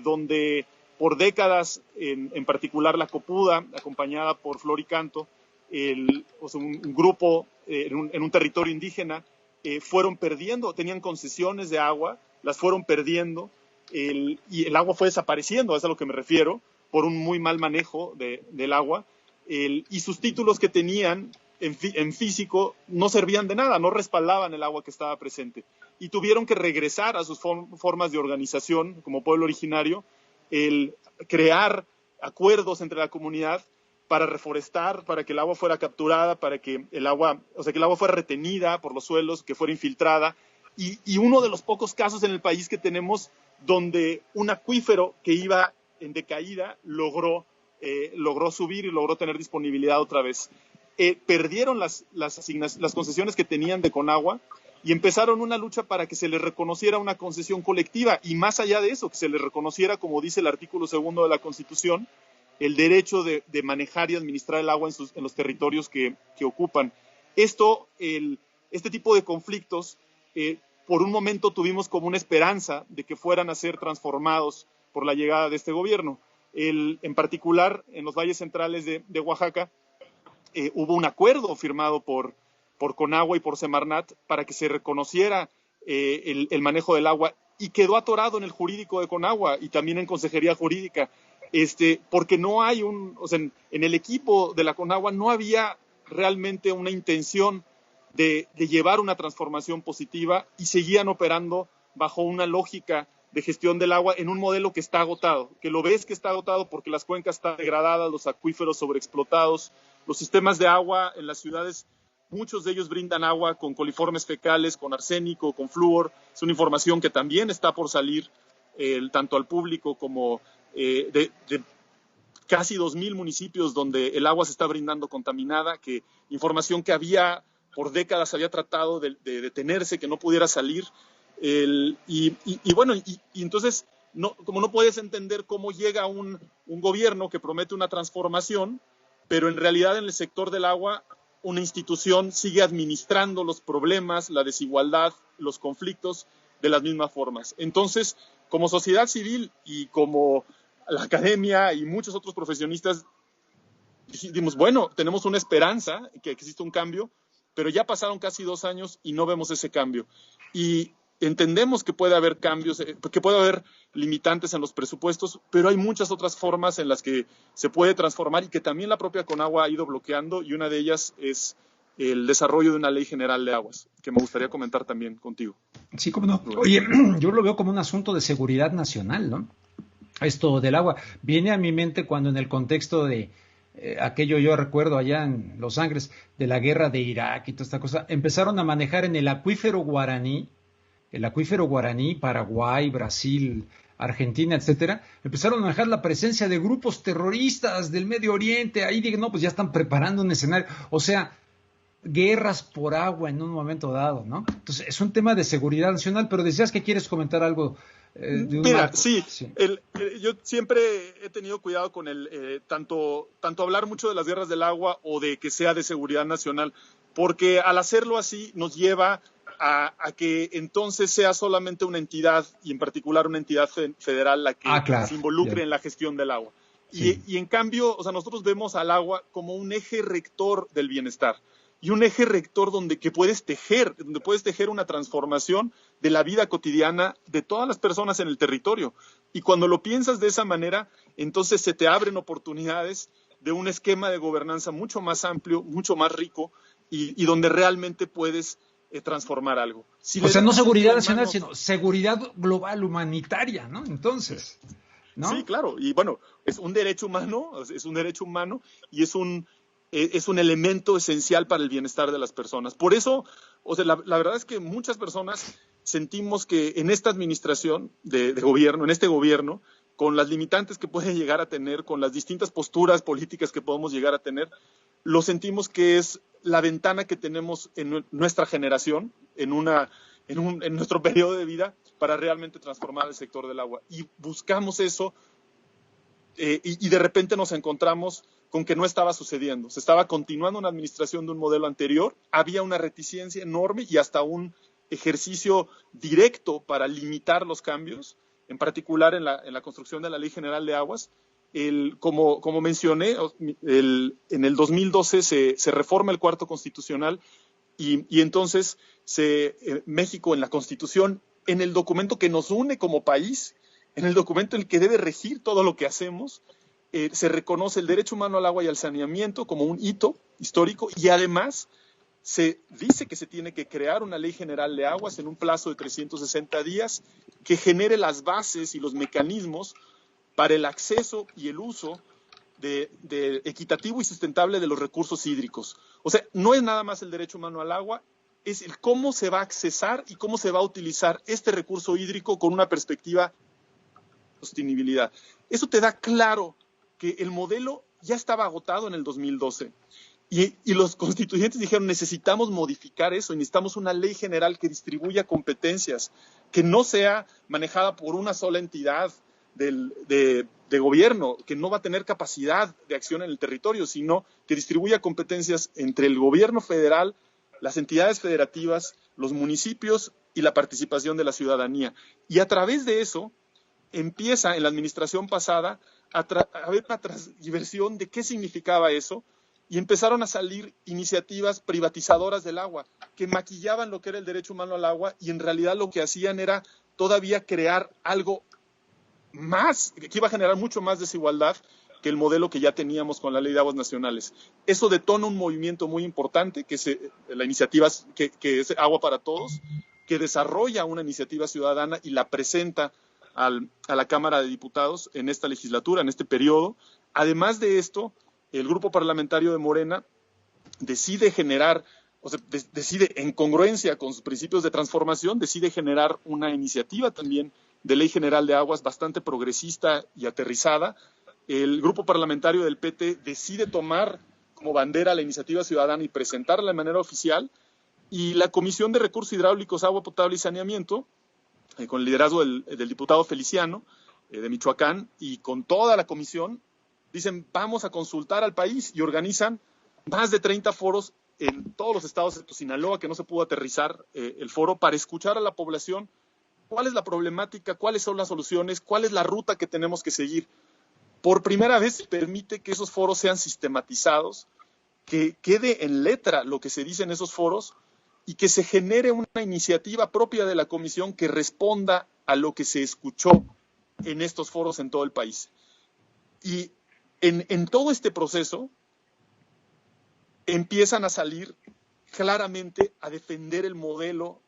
donde por décadas, en particular la Copuda, acompañada por Flor y Canto, un grupo en un territorio indígena, fueron perdiendo, tenían concesiones de agua, las fueron perdiendo, y el agua fue desapareciendo, es a lo que me refiero, por un muy mal manejo del agua, y sus títulos que tenían en físico no servían de nada, no respaldaban el agua que estaba presente, y tuvieron que regresar a sus formas de organización como pueblo originario, crear acuerdos entre la comunidad para reforestar, para que el agua fuera capturada, para que el agua fuera retenida por los suelos, que fuera infiltrada, y uno de los pocos casos en el país que tenemos donde un acuífero que iba en decaída logró subir y logró tener disponibilidad otra vez. Perdieron las concesiones que tenían de Conagua y empezaron una lucha para que se les reconociera una concesión colectiva, y más allá de eso, que se les reconociera, como dice el artículo 2 de la Constitución, el derecho de manejar y administrar el agua en los territorios que ocupan. Este tipo de conflictos, por un momento tuvimos como una esperanza de que fueran a ser transformados por la llegada de este gobierno. En particular, en los valles centrales de Oaxaca, hubo un acuerdo firmado por Conagua y por Semarnat para que se reconociera el manejo del agua, y quedó atorado en el jurídico de Conagua y también en Consejería Jurídica, porque no hay en el equipo de la Conagua no había realmente una intención de llevar una transformación positiva, y seguían operando bajo una lógica de gestión del agua en un modelo que está agotado, que lo ves que está agotado porque las cuencas están degradadas, los acuíferos sobreexplotados, los sistemas de agua en las ciudades, muchos de ellos brindan agua con coliformes fecales, con arsénico, con flúor. Es una información que también está por salir tanto al público como de casi 2,000 municipios donde el agua se está brindando contaminada, información que por décadas había tratado de detenerse, que no pudiera salir. Entonces, como no puedes entender cómo llega un gobierno que promete una transformación, pero en realidad en el sector del agua una institución sigue administrando los problemas, la desigualdad, los conflictos de las mismas formas. Entonces, como sociedad civil y como la academia y muchos otros profesionistas, dijimos, bueno, tenemos una esperanza que existe un cambio, pero ya pasaron casi 2 años y no vemos ese cambio. Y entendemos que puede haber cambios, que puede haber limitantes en los presupuestos, pero hay muchas otras formas en las que se puede transformar y que también la propia Conagua ha ido bloqueando, y una de ellas es el desarrollo de una ley general de aguas, que me gustaría comentar también contigo. Sí, cómo no. Oye, yo lo veo como un asunto de seguridad nacional, ¿no? Esto del agua viene a mi mente cuando en el contexto de aquello, yo recuerdo allá en Los Ángeles, de la guerra de Irak y toda esta cosa, empezaron a manejar en el acuífero guaraní, Paraguay, Brasil, Argentina, etcétera, empezaron a manejar la presencia de grupos terroristas del Medio Oriente. Ahí digo, no, pues ya están preparando un escenario. O sea, guerras por agua en un momento dado, ¿no? Entonces, es un tema de seguridad nacional, pero decías que quieres comentar algo. Mira, sí. Yo siempre he tenido cuidado con tanto hablar mucho de las guerras del agua o de que sea de seguridad nacional, porque al hacerlo así nos lleva a que entonces sea solamente una entidad, y en particular una entidad federal, la que se involucre en la gestión del agua. Sí. Y en cambio, nosotros vemos al agua como un eje rector del bienestar, y un eje rector donde puedes tejer una transformación de la vida cotidiana de todas las personas en el territorio. Y cuando lo piensas de esa manera, entonces se te abren oportunidades de un esquema de gobernanza mucho más amplio, mucho más rico, y donde realmente puedes transformar algo. No seguridad nacional, sino seguridad global, humanitaria, ¿no? Entonces, ¿no? Sí, claro. Y bueno, es un derecho humano y es un elemento esencial para el bienestar de las personas. Por eso, la verdad es que muchas personas sentimos que en esta administración de gobierno, en este gobierno, con las limitantes que puede llegar a tener, con las distintas posturas políticas que podemos llegar a tener, lo sentimos que es la ventana que tenemos en nuestra generación, en nuestro periodo de vida, para realmente transformar el sector del agua. Y buscamos eso, y de repente nos encontramos con que no estaba sucediendo. Se estaba continuando una administración de un modelo anterior, había una reticencia enorme y hasta un ejercicio directo para limitar los cambios, en particular en la construcción de la Ley General de Aguas. Como mencioné, en el 2012 se reforma el Cuarto Constitucional, y entonces México, en la Constitución, en el documento que nos une como país, en el documento en el que debe regir todo lo que hacemos, se reconoce el derecho humano al agua y al saneamiento como un hito histórico, y además se dice que se tiene que crear una ley general de aguas en un plazo de 360 días que genere las bases y los mecanismos para el acceso y el uso de equitativo y sustentable de los recursos hídricos. O sea, no es nada más el derecho humano al agua, es el cómo se va a accesar y cómo se va a utilizar este recurso hídrico con una perspectiva de sostenibilidad. Eso te da claro que el modelo ya estaba agotado en el 2012. Y los constituyentes dijeron, necesitamos modificar eso, y necesitamos una ley general que distribuya competencias, que no sea manejada por una sola entidad de gobierno, que no va a tener capacidad de acción en el territorio, sino que distribuya competencias entre el gobierno federal, las entidades federativas, los municipios y la participación de la ciudadanía. Y a través de eso empieza en la administración pasada a haber una transversión de qué significaba eso, y empezaron a salir iniciativas privatizadoras del agua, que maquillaban lo que era el derecho humano al agua, y en realidad lo que hacían era todavía crear algo más, que iba a generar mucho más desigualdad que el modelo que ya teníamos con la Ley de Aguas Nacionales. Eso detona un movimiento muy importante, que es la iniciativa que es Agua para Todos, que desarrolla una iniciativa ciudadana y la presenta a la Cámara de Diputados en esta legislatura, en este periodo. Además de esto, el grupo parlamentario de Morena decide generar, decide en congruencia con sus principios de transformación, decide generar una iniciativa también de Ley General de Aguas bastante progresista y aterrizada. El grupo parlamentario del PT decide tomar como bandera la iniciativa ciudadana y presentarla de manera oficial, y la Comisión de Recursos Hidráulicos, Agua Potable y Saneamiento, con el liderazgo del diputado Feliciano de Michoacán, y con toda la comisión, dicen, vamos a consultar al país, y organizan más de 30 foros en todos los estados, excepto Sinaloa, que no se pudo aterrizar el foro, para escuchar a la población cuál es la problemática, cuáles son las soluciones, cuál es la ruta que tenemos que seguir. Por primera vez se permite que esos foros sean sistematizados, que quede en letra lo que se dice en esos foros, y que se genere una iniciativa propia de la comisión que responda a lo que se escuchó en estos foros en todo el país. Y en todo este proceso empiezan a salir claramente a defender el modelo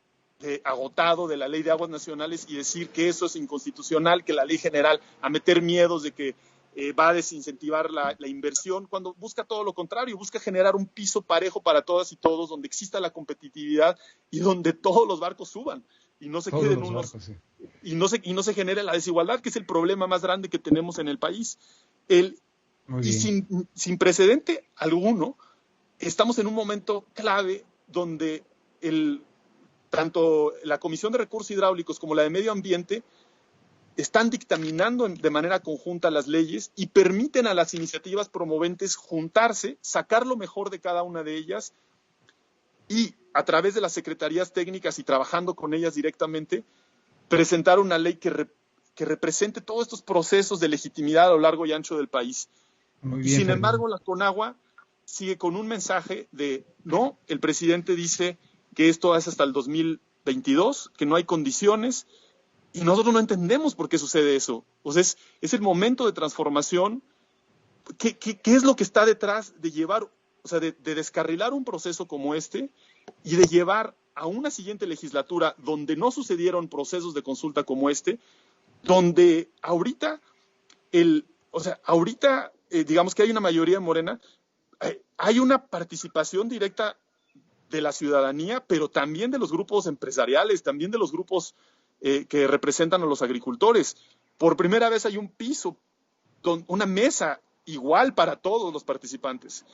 agotado de la Ley de Aguas Nacionales y decir que eso es inconstitucional, que la ley general, a meter miedos de que va a desincentivar la inversión, cuando busca todo lo contrario, busca generar un piso parejo para todas y todos, donde exista la competitividad y donde todos los barcos suban y no se queden unos barcos, sí. y no se genere la desigualdad, que es el problema más grande que tenemos en el país. Y sin precedente alguno, estamos en un momento clave donde tanto la Comisión de Recursos Hidráulicos como la de Medio Ambiente están dictaminando de manera conjunta las leyes y permiten a las iniciativas promoventes juntarse, sacar lo mejor de cada una de ellas, y a través de las secretarías técnicas y trabajando con ellas directamente, presentar una ley que represente todos estos procesos de legitimidad a lo largo y ancho del país. Muy bien, sin embargo, la Conagua sigue con un mensaje de, no, el presidente dice que esto es hasta el 2022, que no hay condiciones, y nosotros no entendemos por qué sucede eso. O sea, es el momento de transformación. ¿Qué es lo que está detrás de llevar, o sea, de descarrilar un proceso como este y de llevar a una siguiente legislatura donde no sucedieron procesos de consulta como este, donde ahorita, digamos que hay una mayoría en Morena, hay una participación directa de la ciudadanía, pero también de los grupos empresariales, también de los grupos que representan a los agricultores. Por primera vez hay un piso, una mesa igual para todos los participantes.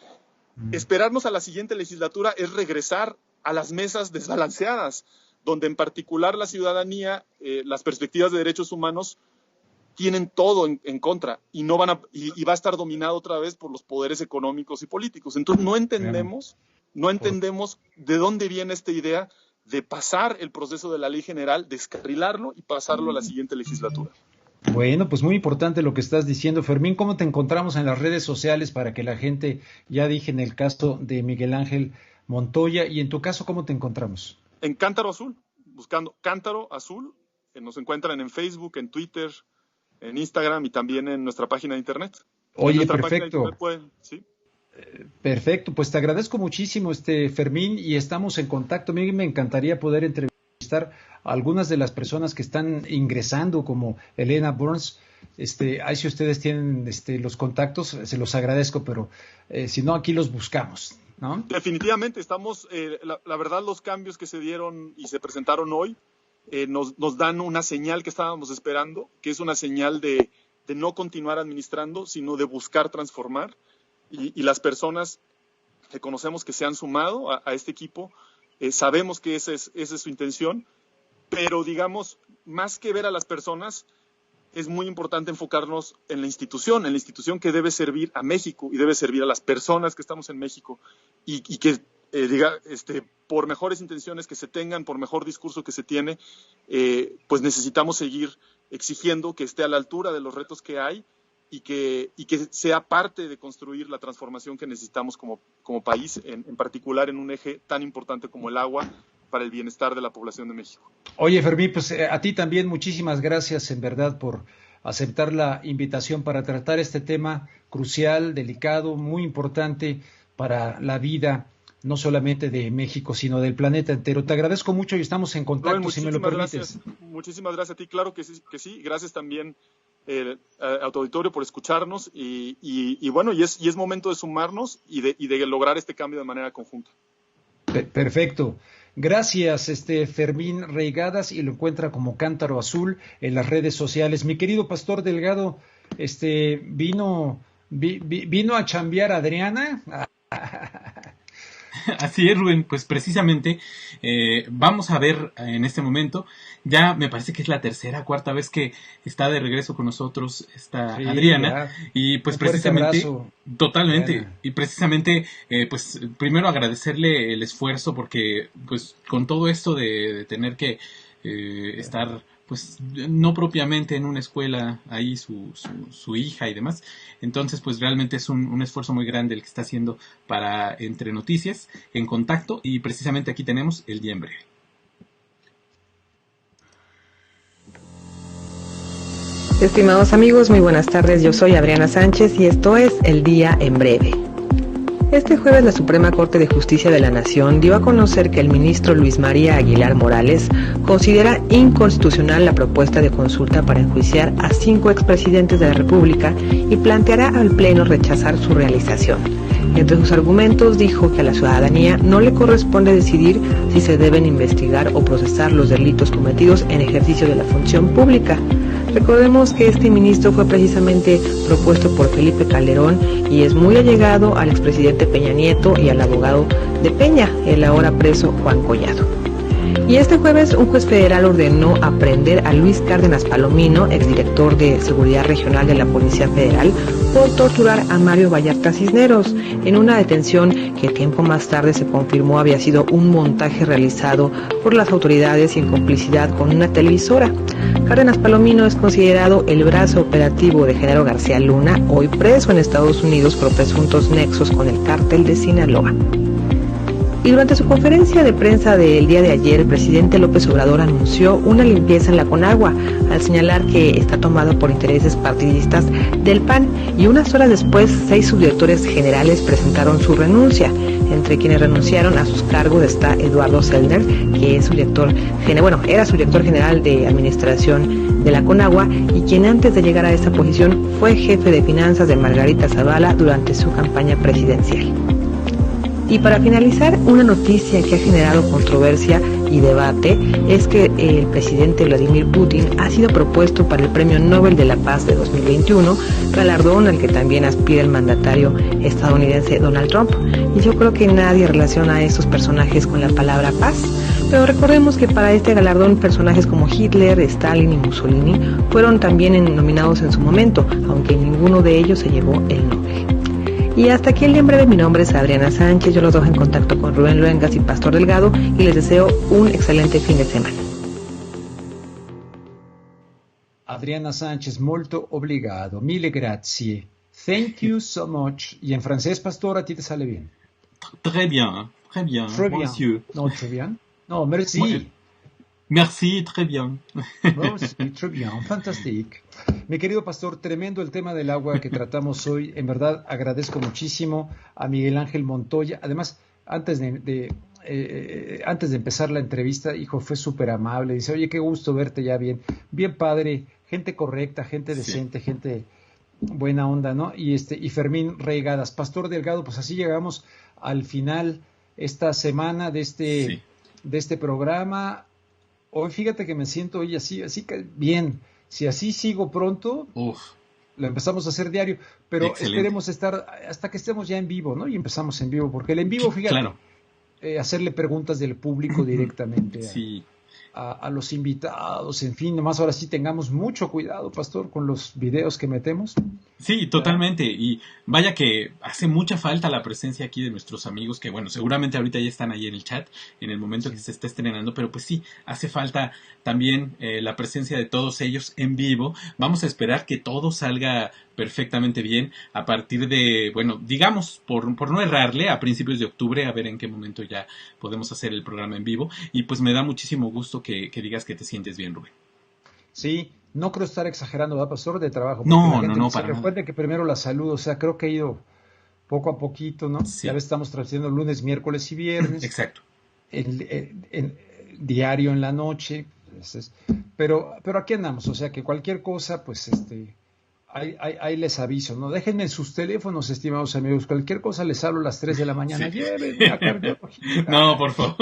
Esperarnos a la siguiente legislatura es regresar a las mesas desbalanceadas, donde en particular la ciudadanía, las perspectivas de derechos humanos tienen todo en contra y no va a estar dominado otra vez por los poderes económicos y políticos. Entonces no entendemos de dónde viene esta idea de pasar el proceso de la ley general, descarrilarlo y pasarlo a la siguiente legislatura. Bueno, pues muy importante lo que estás diciendo, Fermín. ¿Cómo te encontramos en las redes sociales para que la gente, ya dije en el caso de Miguel Ángel Montoya, y en tu caso, ¿cómo te encontramos? En Cántaro Azul, buscando Cántaro Azul, nos encuentran en Facebook, en Twitter, en Instagram y también en nuestra página de internet. Oye, perfecto. ¿Sí? Perfecto, pues te agradezco muchísimo, Fermín, y estamos en contacto. A mí me encantaría poder entrevistar a algunas de las personas que están ingresando, como Elena Burns. Ahí si ustedes tienen los contactos, se los agradezco, pero si no, aquí los buscamos. ¿no? Definitivamente, estamos, la verdad, los cambios que se dieron y se presentaron hoy nos dan una señal que estábamos esperando, que es una señal de no continuar administrando, sino de buscar transformar. Y las personas que conocemos que se han sumado a este equipo, sabemos que esa es su intención, pero digamos, más que ver a las personas, es muy importante enfocarnos en la institución que debe servir a México y debe servir a las personas que estamos en México y que, por mejores intenciones que se tengan, por mejor discurso que se tiene, pues necesitamos seguir exigiendo que esté a la altura de los retos que hay y que sea parte de construir la transformación que necesitamos como país, en particular en un eje tan importante como el agua, para el bienestar de la población de México. Oye, Fermín, pues a ti también muchísimas gracias en verdad por aceptar la invitación para tratar este tema crucial, delicado, muy importante para la vida, no solamente de México, sino del planeta entero. Te agradezco mucho y estamos en contacto, si me lo permites. Muchísimas gracias a ti, claro que sí. Gracias también a tu auditorio por escucharnos y bueno, y es momento de sumarnos y de lograr este cambio de manera conjunta. Perfecto. Gracias, Fermín Reigadas, y lo encuentra como Cántaro Azul en las redes sociales. Mi querido Pastor Delgado, vino a chambear a Adriana. Así es, Rubén, pues precisamente vamos a ver en este momento, ya me parece que es la tercera, cuarta vez que está de regreso con nosotros esta Adriana, y pues precisamente, totalmente, Adriana. Y precisamente, pues primero agradecerle el esfuerzo, porque pues con todo esto de tener que estar pues no propiamente en una escuela, ahí su hija y demás. Entonces, pues realmente es un esfuerzo muy grande el que está haciendo para Entre Noticias, en contacto, y precisamente aquí tenemos El Día en Breve. Estimados amigos, muy buenas tardes, yo soy Adriana Sánchez y esto es El Día en Breve. Este jueves la Suprema Corte de Justicia de la Nación dio a conocer que el ministro Luis María Aguilar Morales considera inconstitucional la propuesta de consulta para enjuiciar a 5 expresidentes de la República y planteará al Pleno rechazar su realización. Entre sus argumentos dijo que a la ciudadanía no le corresponde decidir si se deben investigar o procesar los delitos cometidos en ejercicio de la función pública. Recordemos que este ministro fue precisamente propuesto por Felipe Calderón y es muy allegado al expresidente Peña Nieto y al abogado de Peña, el ahora preso Juan Collado. Y este jueves un juez federal ordenó aprender a Luis Cárdenas Palomino, exdirector de Seguridad Regional de la Policía Federal, por torturar a Mario Vallarta Cisneros, en una detención que tiempo más tarde se confirmó había sido un montaje realizado por las autoridades y en complicidad con una televisora. Cárdenas Palomino es considerado el brazo operativo de Genaro García Luna, hoy preso en Estados Unidos por presuntos nexos con el cártel de Sinaloa. Y durante su conferencia de prensa del día de ayer, el presidente López Obrador anunció una limpieza en la Conagua, al señalar que está tomado por intereses partidistas del PAN, y unas horas después 6 subdirectores generales presentaron su renuncia. Entre quienes renunciaron a sus cargos está Eduardo Sellner, que es era su director general de administración de la Conagua y quien antes de llegar a esta posición fue jefe de finanzas de Margarita Zavala durante su campaña presidencial. Y para finalizar, una noticia que ha generado controversia y debate es que el presidente Vladimir Putin ha sido propuesto para el Premio Nobel de la Paz de 2021, galardón al que también aspira el mandatario estadounidense Donald Trump. Y yo creo que nadie relaciona a estos personajes con la palabra paz, pero recordemos que para este galardón personajes como Hitler, Stalin y Mussolini fueron también nominados en su momento, aunque ninguno de ellos se llevó el Nobel. Y hasta aquí el día en breve. Mi nombre es Adriana Sánchez, yo los dejo en contacto con Rubén Luengas y Pastor Delgado y les deseo un excelente fin de semana. Adriana Sánchez, molto obrigado, mille grazie, thank you so much. Y en francés, Pastor, ¿a ti te sale bien? Très bien, monsieur. No, très bien. No, merci. Merci, très bien. Oh, sí, très bien, fantastique. Mi querido Pastor, tremendo el tema del agua que tratamos hoy. En verdad, agradezco muchísimo a Miguel Ángel Montoya. Además, antes de empezar la entrevista, hijo, fue súper amable. Dice, oye, qué gusto verte ya bien. Bien padre, gente correcta, gente decente, sí. Gente buena onda, ¿no? Y Fermín Reigadas. Pastor Delgado, pues así llegamos al final esta semana de este programa. Hoy fíjate que me siento hoy así que bien. Si así sigo pronto, lo empezamos a hacer diario, pero excelente. Esperemos estar hasta que estemos ya en vivo, ¿no? Y empezamos en vivo, porque el en vivo, fíjate, claro. Hacerle preguntas del público directamente a los invitados, en fin, nomás ahora sí tengamos mucho cuidado, Pastor, con los videos que metemos. Sí, totalmente, y vaya que hace mucha falta la presencia aquí de nuestros amigos, que bueno, seguramente ahorita ya están ahí en el chat, en el momento que se está estrenando, pero pues sí, hace falta también la presencia de todos ellos en vivo. Vamos a esperar que todo salga perfectamente bien a partir de, bueno, digamos, por no errarle, a principios de octubre, a ver en qué momento ya podemos hacer el programa en vivo, y pues me da muchísimo gusto que digas que te sientes bien, Rubén. Sí, no creo estar exagerando, ¿verdad, Pastor? De trabajo. No, para nada. Recuerde que primero la salud, o sea, creo que he ido poco a poquito, ¿no? Sí. Ya ves, estamos transmitiendo lunes, miércoles y viernes. Exacto. El diario en la noche. Pero aquí andamos, o sea, que cualquier cosa, pues, ahí les aviso, ¿no? Déjenme sus teléfonos, estimados amigos. Cualquier cosa les hablo a las 3 de la mañana. Sí. No, por favor.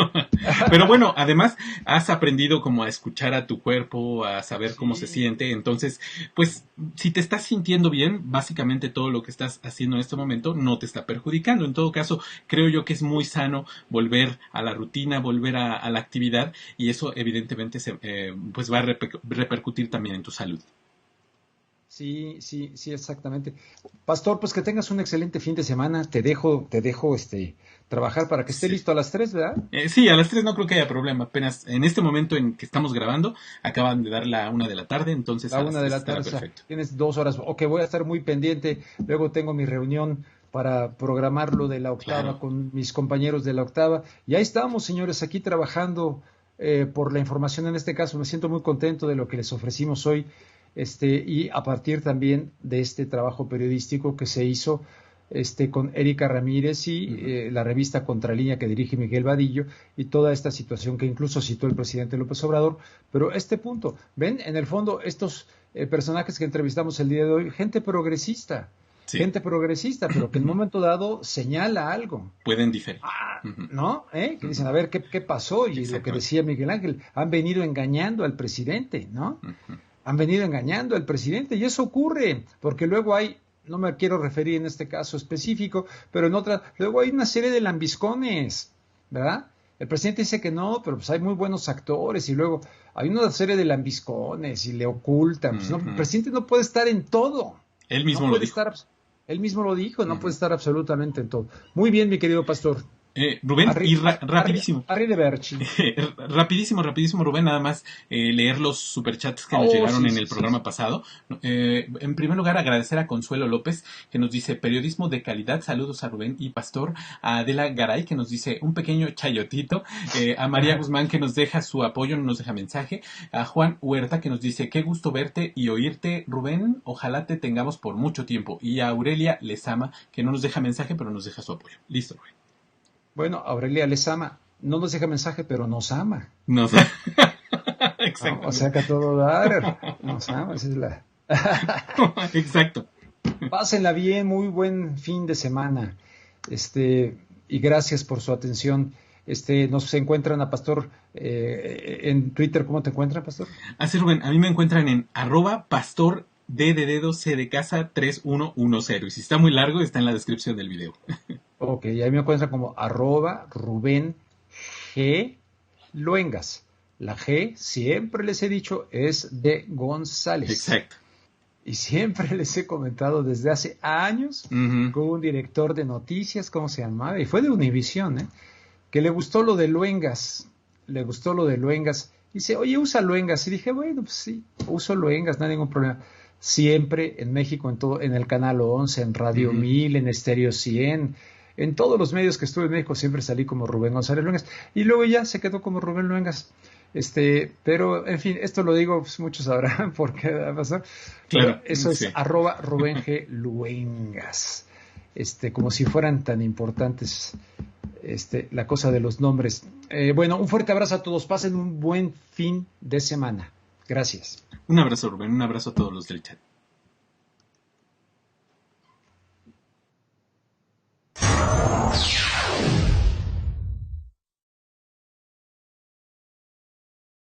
Pero bueno, además has aprendido como a escuchar a tu cuerpo, a saber cómo se siente. Entonces, pues, si te estás sintiendo bien, básicamente todo lo que estás haciendo en este momento no te está perjudicando. En todo caso, creo yo que es muy sano volver a la rutina, volver a la actividad, y eso evidentemente pues va a repercutir también en tu salud. Sí, exactamente. Pastor, pues que tengas un excelente fin de semana. Te dejo trabajar para que esté listo a las 3, ¿verdad? Sí, a las 3 no creo que haya problema. Apenas en este momento en que estamos grabando, acaban de dar la 1 de la tarde, entonces a las 1 de la tarde, perfecto. Tienes 2 horas. Ok, voy a estar muy pendiente. Luego tengo mi reunión para programarlo de la octava con mis compañeros de la octava. Y ahí estamos, señores, aquí trabajando por la información. En este caso me siento muy contento de lo que les ofrecimos hoy. Y a partir también de este trabajo periodístico que se hizo con Erika Ramírez y la revista Contralínea que dirige Miguel Vadillo, y toda esta situación que incluso citó el presidente López Obrador. Pero punto, ven, en el fondo estos personajes que entrevistamos el día de hoy, gente progresista, pero que en un momento dado señala algo. Pueden diferir. ¿No? Que dicen, a ver, ¿qué pasó? Y lo que decía Miguel Ángel, han venido engañando al presidente, ¿no? Han venido engañando al presidente, y eso ocurre, porque luego no me quiero referir en este caso específico, pero luego hay una serie de lambiscones, ¿verdad? El presidente dice que no, pero pues hay muy buenos actores, y luego hay una serie de lambiscones y le ocultan. Pues no, el presidente no puede estar en todo. Él mismo lo dijo. Él mismo lo dijo, no puede estar absolutamente en todo. Muy bien, mi querido pastor. Rubén, rapidísimo. Rapidísimo, Rubén, nada más leer los superchats que nos llegaron en el programa pasado. En primer lugar, agradecer a Consuelo López, que nos dice periodismo de calidad, saludos a Rubén y Pastor, a Adela Garay, que nos dice un pequeño chayotito, a María Guzmán, que nos deja su apoyo, no nos deja mensaje, a Juan Huerta, que nos dice qué gusto verte y oírte, Rubén, ojalá te tengamos por mucho tiempo, y a Aurelia Lezama, que no nos deja mensaje, pero nos deja su apoyo. Listo, Rubén. Bueno, Aurelia Lezama no nos deja mensaje, pero nos ama. Exacto. O sea que a todo dar, nos ama, esa es la... Exacto. Pásenla bien, muy buen fin de semana. Y gracias por su atención. Nos encuentran a Pastor en Twitter. ¿Cómo te encuentran, Pastor? Así, Rubén, a mí me encuentran en @pastor D de dedo, C de casa, 3110. Y si está muy largo, está en la descripción del video. Ok, y ahí me encuentran como @Rubén G. Luengas. La G, siempre les he dicho, es de González. Exacto. Y siempre les he comentado desde hace años con un director de noticias, ¿cómo se llamaba? Y fue de Univisión, que le gustó lo de Luengas. Dice, oye, usa Luengas. Y dije, bueno, pues sí, uso Luengas, no hay ningún problema. Siempre en México, en el Canal 11, en Radio 1000, en Estéreo 100, en todos los medios que estuve en México siempre salí como Rubén González Luengas. Y luego ya se quedó como Rubén Luengas. Pero, en fin, esto lo digo, pues muchos sabrán por qué va a pasar. Claro, eso es @Rubén G. Luengas. Como si fueran tan importantes la cosa de los nombres. Bueno, un fuerte abrazo a todos. Pasen un buen fin de semana. Gracias. Un abrazo, Rubén. Un abrazo a todos los del chat.